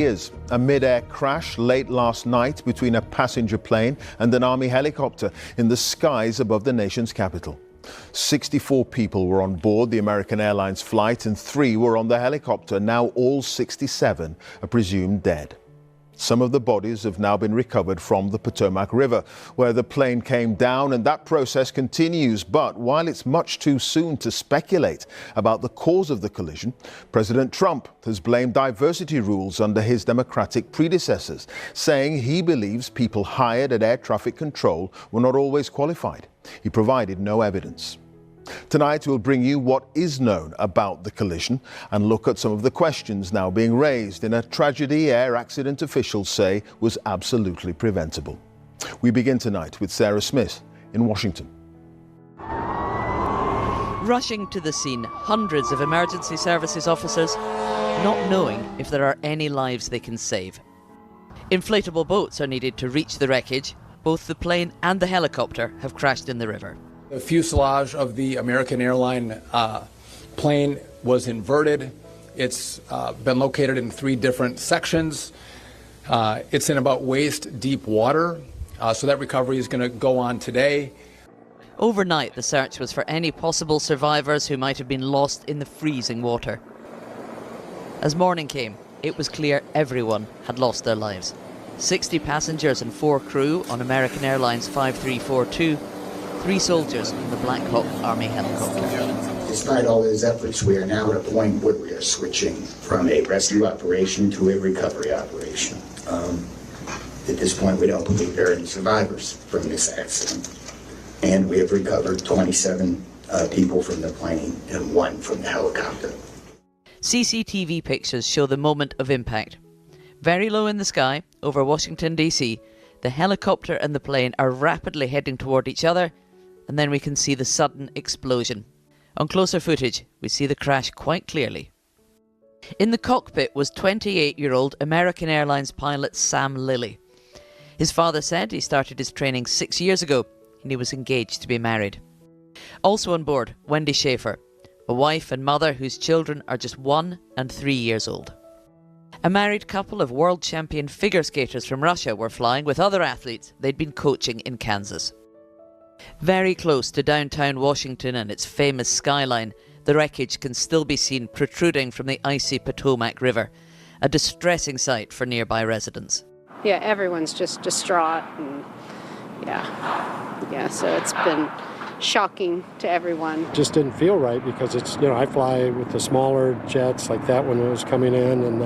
Is a mid-air crash late last night between a passenger plane and an army helicopter in the skies above the nation's capital. 64 people were on board the American Airlines flight and 3 were on the helicopter. Now all 67 are presumed dead. Some of the bodies have now been recovered from the Potomac River, where the plane came down, and that process continues. But while it's much too soon to speculate about the cause of the collision, President Trump has blamed diversity rules under his Democratic predecessors, saying he believes people hired at air traffic control were not always qualified. He provided no evidence. Tonight we'll bring you what is known about the collision and look at some of the questions now being raised in a tragedy air accident officials say was absolutely preventable. We begin tonight with Sarah Smith in Washington. Rushing to the scene, hundreds of emergency services officers not knowing if there are any lives they can save. Inflatable boats are needed to reach the wreckage. Both the plane and the helicopter have crashed in the river. The fuselage of the American Airline plane was inverted. It's been located in 3 different sections. It's in about waist deep water, so that recovery is going to go on today. Overnight, the search was for any possible survivors who might have been lost in the freezing water. As morning came, it was clear everyone had lost their lives. 60 passengers and 4 crew on American Airlines 5342, 3 soldiers in the Black Hawk Army helicopter. Despite all those efforts, we are now at a point where we are switching from a rescue operation to a recovery operation. At this point, we don't believe there are any survivors from this accident. And we have recovered 27 people from the plane and 1 from the helicopter. CCTV pictures show the moment of impact. Very low in the sky, over Washington, D.C., the helicopter and the plane are rapidly heading toward each other, and then we can see the sudden explosion. On closer footage, we see the crash quite clearly. In the cockpit was 28-year-old American Airlines pilot Sam Lilly. His father said he started his training 6 years ago, and he was engaged to be married. Also on board, Wendy Schaefer, a wife and mother whose children are just 1 and 3 years old. A married couple of world champion figure skaters from Russia were flying with other athletes they'd been coaching in Kansas. Very close to downtown Washington and its famous skyline, the wreckage can still be seen protruding from the icy Potomac River, a distressing sight for nearby residents. Yeah, everyone's just distraught, and so it's been shocking to everyone. Just didn't feel right because it's, I fly with the smaller jets like that when it was coming in, and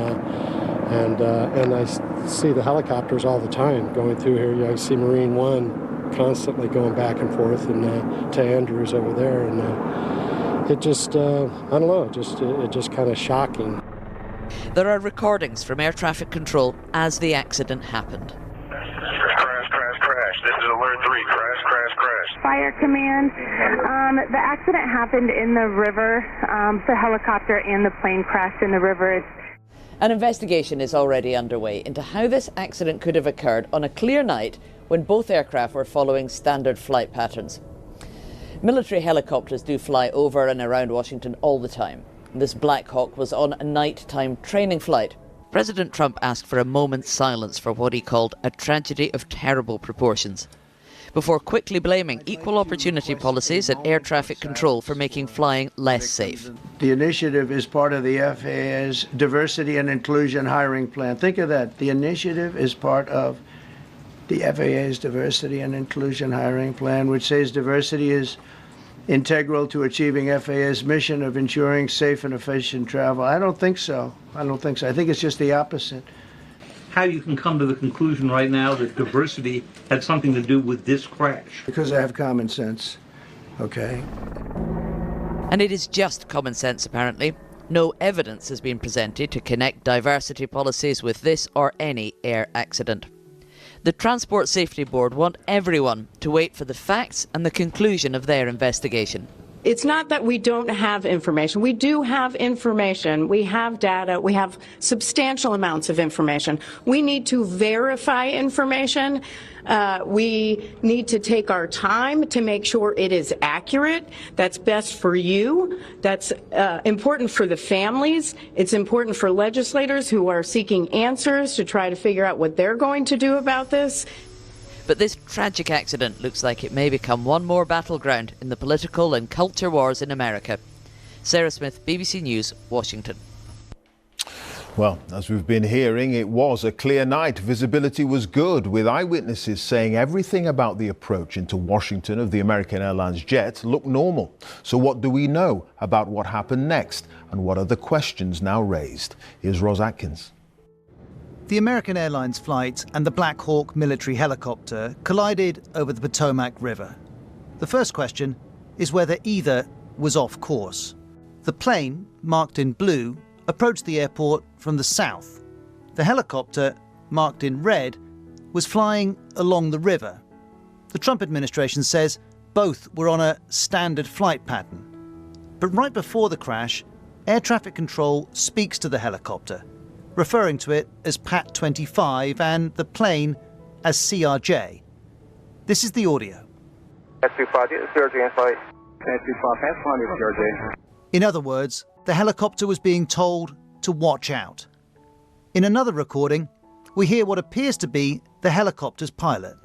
I see the helicopters all the time going through here. I see Marine One constantly going back and forth, and to Andrews over there, and it just, I don't know, it just kind of shocking. There are recordings from air traffic control as the accident happened. Crash. This is Alert 3. Crash. Fire command. The accident happened in the river. The helicopter and the plane crashed in the river. An investigation is already underway into how this accident could have occurred on a clear night when both aircraft were following standard flight patterns. Military helicopters do fly over and around Washington all the time. This Black Hawk was on a nighttime training flight. President Trump asked for a moment's silence for what he called a tragedy of terrible proportions, before quickly blaming equal opportunity policies and air traffic control for making flying less safe. The initiative is part of the FAA's diversity and inclusion hiring plan. Think of that. The initiative is part of the FAA's diversity and inclusion hiring plan, which says diversity is integral to achieving FAA's mission of ensuring safe and efficient travel. I don't think so. I think it's just the opposite. How you can come to the conclusion right now that diversity had something to do with this crash? Because I have common sense, okay? And it is just common sense, apparently. No evidence has been presented to connect diversity policies with this or any air accident. The Transport Safety Board want everyone to wait for the facts and the conclusion of their investigation. It's not that we don't have information. We do have information. We have data. We have substantial amounts of information. We need to verify information. We need to take our time to make sure it is accurate. That's best for you. That's important for the families. It's important for legislators who are seeking answers to try to figure out what they're going to do about this. But this tragic accident looks like it may become one more battleground in the political and culture wars in America. Sarah Smith, BBC News, Washington. Well, as we've been hearing, it was a clear night. Visibility was good, with eyewitnesses saying everything about the approach into Washington of the American Airlines jet looked normal. So what do we know about what happened next, and what are the questions now raised? Here's Ros Atkins. The American Airlines flight and the Black Hawk military helicopter collided over the Potomac River. The first question is whether either was off course. The plane, marked in blue, approached the airport from the south. The helicopter, marked in red, was flying along the river. The Trump administration says both were on a standard flight pattern. But right before the crash, air traffic control speaks to the helicopter, referring to it as Pat 25 and the plane as CRJ. This is the audio. In other words, the helicopter was being told to watch out. In another recording, we hear what appears to be the helicopter's pilot.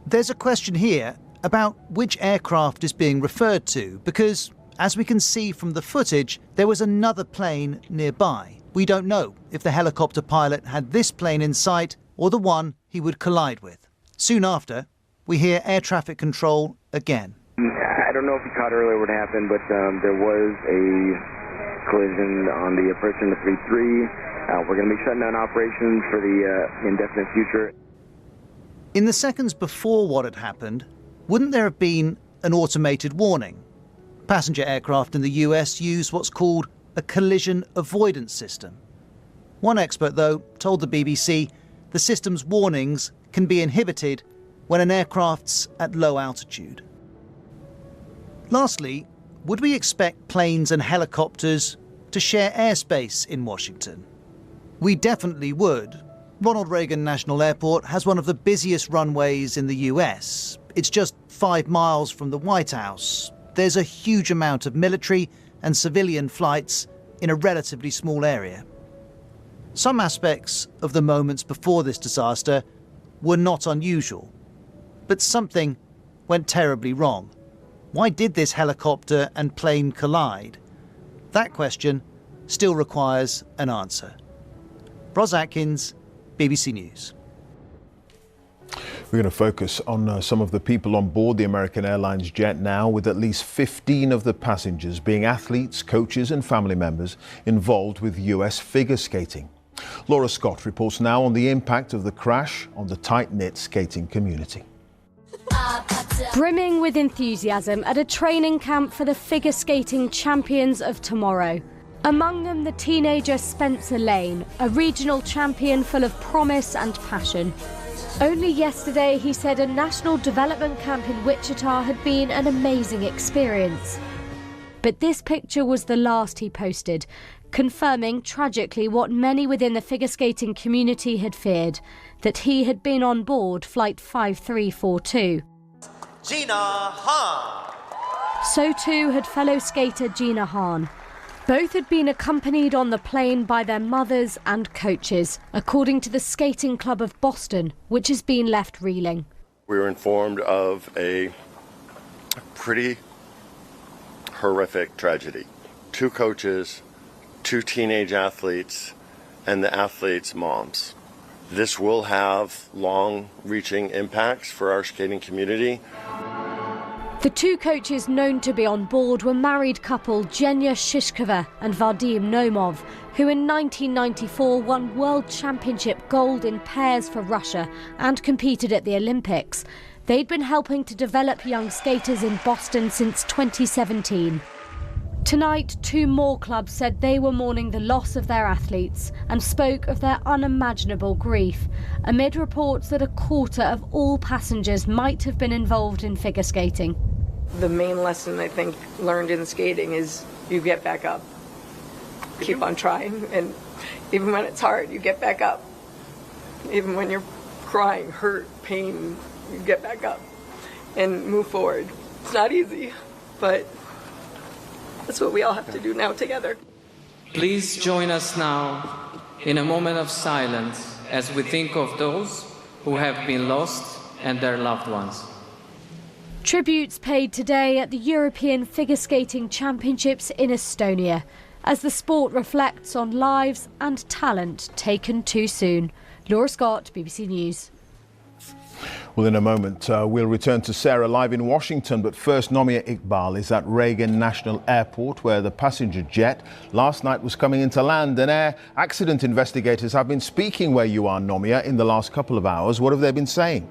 There's a question here about which aircraft is being referred to, because as we can see from the footage, there was another plane nearby. We don't know if the helicopter pilot had this plane in sight or the one he would collide with. Soon after, we hear air traffic control again. I don't know if you caught earlier what happened, but there was a collision on the approach in the 3-3. We're going to be shutting down operations for the indefinite future. In the seconds before what had happened, wouldn't there have been an automated warning? Passenger aircraft in the US use what's called a collision avoidance system. One expert, though, told the BBC the system's warnings can be inhibited when an aircraft's at low altitude. Lastly, would we expect planes and helicopters to share airspace in Washington? We definitely would. Ronald Reagan National Airport has one of the busiest runways in the US. It's just 5 miles from the White House. There's a huge amount of military and civilian flights in a relatively small area. Some aspects of the moments before this disaster were not unusual, but something went terribly wrong. Why did this helicopter and plane collide? That question still requires an answer. Ros Atkins, BBC News. We're going to focus on some of the people on board the American Airlines jet now, with at least 15 of the passengers being athletes, coaches and family members involved with US figure skating. Laura Scott reports now on the impact of the crash on the tight-knit skating community. Brimming with enthusiasm at a training camp for the figure skating champions of tomorrow. Among them, the teenager Spencer Lane, a regional champion full of promise and passion. Only yesterday, he said a national development camp in Wichita had been an amazing experience. But this picture was the last he posted, confirming tragically what many within the figure skating community had feared, that he had been on board Flight 5342. Gina Hahn. So too had fellow skater Gina Hahn. Both had been accompanied on the plane by their mothers and coaches, according to the Skating Club of Boston, which has been left reeling. We were informed of a pretty horrific tragedy. 2 coaches, 2 teenage athletes, and the athletes' moms. This will have long-reaching impacts for our skating community. The 2 coaches known to be on board were married couple Zhenya Shishkova and Vadim Nomov, who in 1994 won World Championship gold in pairs for Russia and competed at the Olympics. They'd been helping to develop young skaters in Boston since 2017. Tonight, 2 more clubs said they were mourning the loss of their athletes and spoke of their unimaginable grief, amid reports that a quarter of all passengers might have been involved in figure skating. The main lesson I think learned in skating is you get back up. Keep on trying, and even when it's hard, you get back up. Even when you're crying, hurt, pain, you get back up and move forward. It's not easy, but that's what we all have to do now together. Please join us now in a moment of silence as we think of those who have been lost and their loved ones. Tributes paid today at the European Figure Skating Championships in Estonia, as the sport reflects on lives and talent taken too soon. Laura Scott, BBC News. Well, in a moment, we'll return to Sarah live in Washington. But first, Nomia Iqbal is at Reagan National Airport, where the passenger jet last night was coming into land. And air accident investigators have been speaking where you are, Nomia, in the last couple of hours. What have they been saying?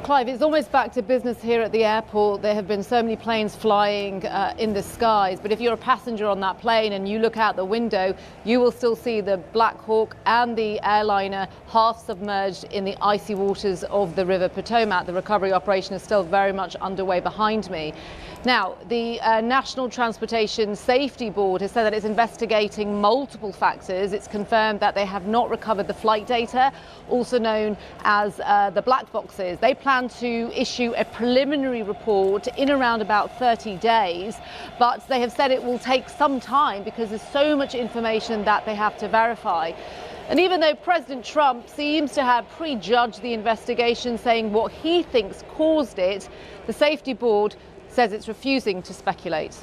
Clive, it's almost back to business here at the airport. There have been so many planes flying in the skies, but if you're a passenger on that plane and you look out the window, you will still see the Black Hawk and the airliner half submerged in the icy waters of the River Potomac. The recovery operation is still very much underway behind me. Now, the National Transportation Safety Board has said that it's investigating multiple factors. It's confirmed that they have not recovered the flight data, also known as the black boxes. They plan to issue a preliminary report in around about 30 days, but they have said it will take some time because there's so much information that they have to verify. And even though President Trump seems to have prejudged the investigation, saying what he thinks caused it, the Safety Board says it's refusing to speculate.